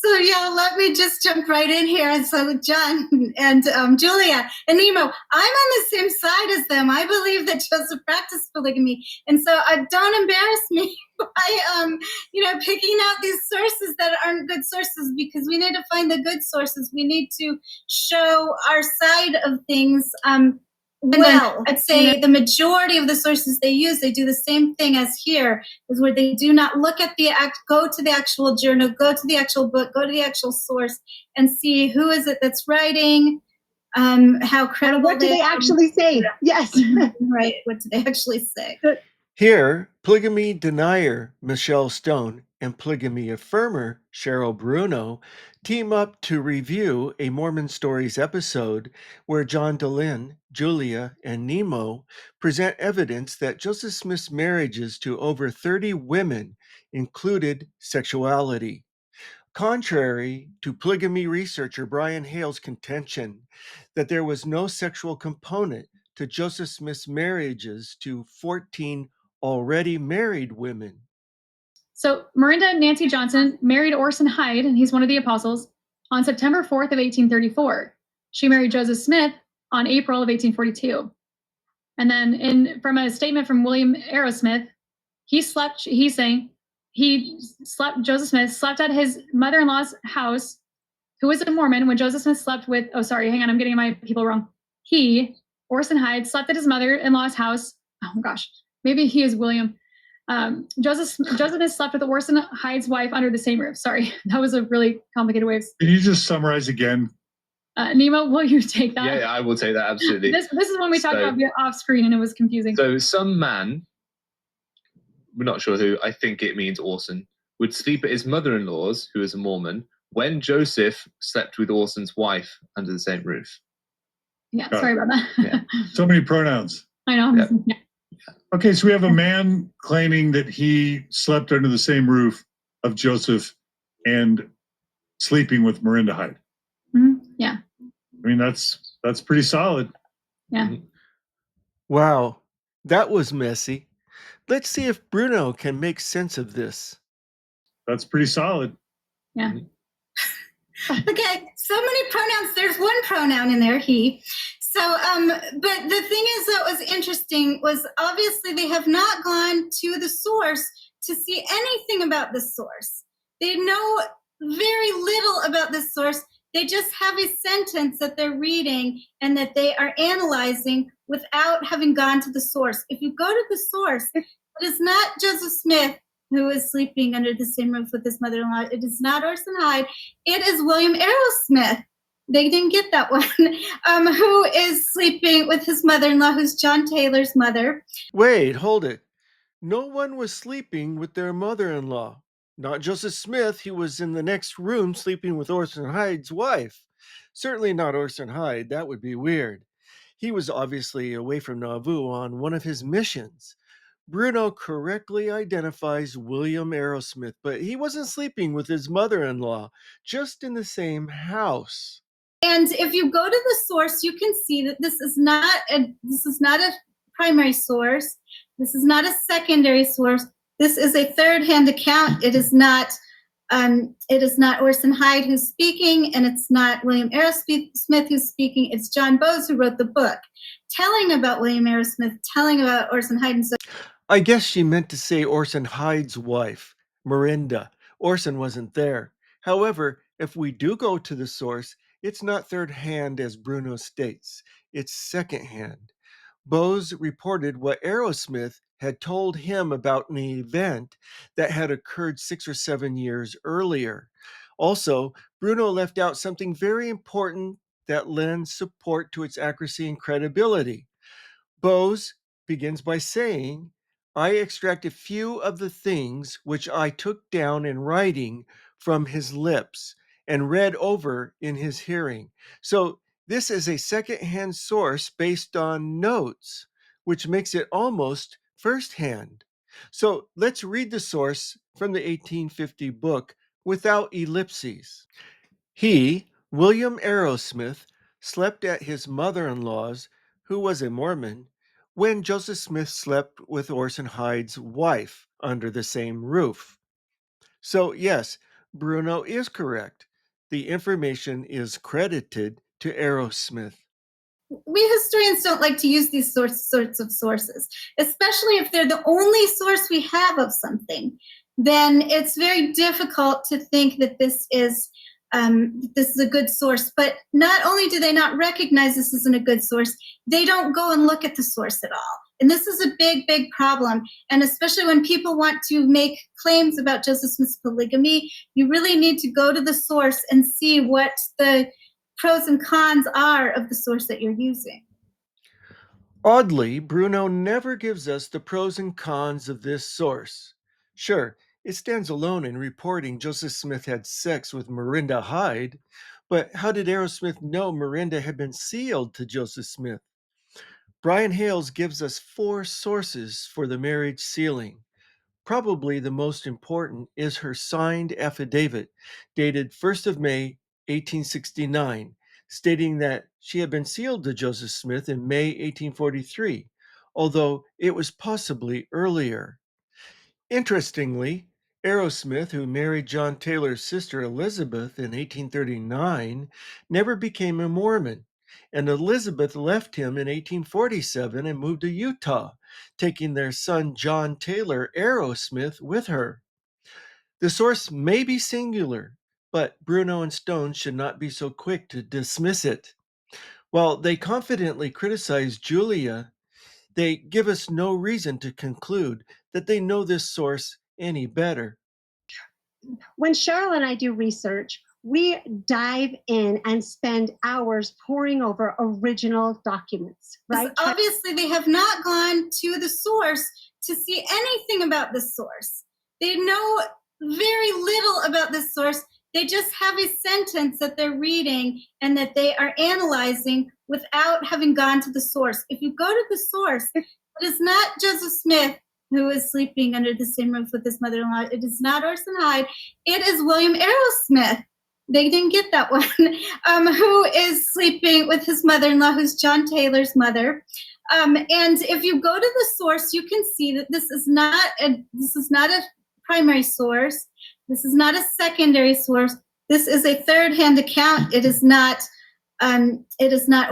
So yeah, let me just jump right in here. And so John and Julia and Nemo, I'm on the same side as them. I believe that Joseph practiced polygamy, and so don't embarrass me by picking out these sources that aren't good sources, because we need to find the good sources. We need to show our side of things. Well, I'd say the majority of the sources they use, they do the same thing as here, is where they do not look at go to the actual journal, go to the actual book, go to the actual source, and see who is it that's writing, how credible what do they actually say? Yes. Right, what do they actually say? Here, polygamy denier Michelle Stone and polygamy affirmer Cheryl Bruno team up to review a Mormon Stories episode where John DeLynn, Julia, and Nemo present evidence that Joseph Smith's marriages to over 30 women included sexuality. Contrary to polygamy researcher Brian Hale's contention that there was no sexual component to Joseph Smith's marriages to 14 already married women. So Marinda Nancy Johnson married Orson Hyde, and he's one of the apostles, on September 4th of 1834. She married Joseph Smith on April of 1842. And then from a statement from William Arrowsmith, Joseph Smith slept at his mother-in-law's house, who was a Mormon, when Joseph Smith slept with, I'm getting my people wrong. Orson Hyde, slept at his mother-in-law's house. Oh gosh, maybe he is William. Joseph Smith slept with Orson Hyde's wife under the same roof. Sorry, that was a really complicated way of. Can you just summarize again? Nemo, will you take that? Yeah, I will take that, absolutely. This is when we talked about off screen and it was confusing. So some man, we're not sure who, I think it means Orson, would sleep at his mother-in-law's, who is a Mormon, when Joseph slept with Orson's wife under the same roof. Yeah, sorry about that. Yeah. So many pronouns. I know. Yep. Yeah. Okay, so we have a man claiming that he slept under the same roof of Joseph and sleeping with Marinda Hyde. Mm-hmm. Yeah. I mean, that's pretty solid. Yeah. Wow, that was messy. Let's see if Bruno can make sense of this. That's pretty solid. Yeah. Okay, so many pronouns. There's one pronoun in there, he. So, but the thing is that was interesting was obviously they have not gone to the source to see anything about the source. They know very little about the source. They just have a sentence that they're reading and that they are analyzing without having gone to the source. If you go to the source, it is not Joseph Smith who is sleeping under the same roof with his mother-in-law. It is not Orson Hyde. It is William Arrowsmith. They didn't get that one. Who is sleeping with his mother-in-law, who's John Taylor's mother. Wait, hold it. No one was sleeping with their mother-in-law. Not Joseph Smith, he was in the next room sleeping with Orson Hyde's wife. Certainly not Orson Hyde, that would be weird. He was obviously away from Nauvoo on one of his missions. Bruno correctly identifies William Arrowsmith, but he wasn't sleeping with his mother-in-law, just in the same house. And if you go to the source, you can see that this is not a primary source. This is not a secondary source. This is a third-hand account. It is not Orson Hyde who's speaking, and it's not William Arrowsmith who's speaking. It's John Bowes who wrote the book, telling about William Arrowsmith, telling about Orson Hyde. And so I guess she meant to say Orson Hyde's wife, Marinda. Orson wasn't there. However, if we do go to the source, it's not third hand as Bruno states. It's second hand. Bowes reported what Arrowsmith had told him about an event that had occurred 6 or 7 years earlier. Also, Bruno left out something very important that lends support to its accuracy and credibility. Bowes begins by saying, I extract a few of the things which I took down in writing from his lips and read over in his hearing. So this is a second-hand source based on notes, which makes it almost first-hand. So let's read the source from the 1850 book without ellipses. He, William Arrowsmith, slept at his mother-in-law's, who was a Mormon, when Joseph Smith slept with Orson Hyde's wife under the same roof. So yes, Bruno is correct. The information is credited to Aerosmith. We historians don't like to use these sorts of sources, especially if they're the only source we have of something. Then it's very difficult to think that this is a good source. But not only do they not recognize this isn't a good source, they don't go and look at the source at all. And this is a big, big problem. And especially when people want to make claims about Joseph Smith's polygamy, you really need to go to the source and see what the pros and cons are of the source that you're using. Oddly, Bruno never gives us the pros and cons of this source. Sure, it stands alone in reporting Joseph Smith had sex with Marinda Hyde, but how did Aerosmith know Marinda had been sealed to Joseph Smith? Brian Hales gives us 4 sources for the marriage sealing. Probably the most important is her signed affidavit, dated 1st of May, 1869, stating that she had been sealed to Joseph Smith in May 1843, although it was possibly earlier. Interestingly, Aerosmith, who married John Taylor's sister Elizabeth in 1839, never became a Mormon, and Elizabeth left him in 1847 and moved to Utah, taking their son John Taylor Aerosmith with her. The source may be singular, but Bruno and Stone should not be so quick to dismiss it. While they confidently criticize Julia, they give us no reason to conclude that they know this source any better. When Cheryl and I do research, we dive in and spend hours poring over original documents, right? Obviously, they have not gone to the source to see anything about this source. They know very little about this source. They just have a sentence that they're reading and that they are analyzing without having gone to the source. If you go to the source, it is not Joseph Smith who is sleeping under the same roof with his mother-in-law. It is not Orson Hyde. It is William Aerosmith. They didn't get that one. Who is sleeping with his mother-in-law, who's John Taylor's mother. And if you go to the source, you can see that this is not a primary source. This is not a secondary source. This is a third-hand account. It is not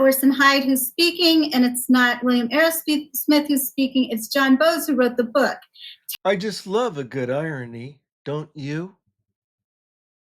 Orson Hyde who's speaking, and it's not William Aerosmith who's speaking. It's John Bowes who wrote the book. I just love a good irony, don't you?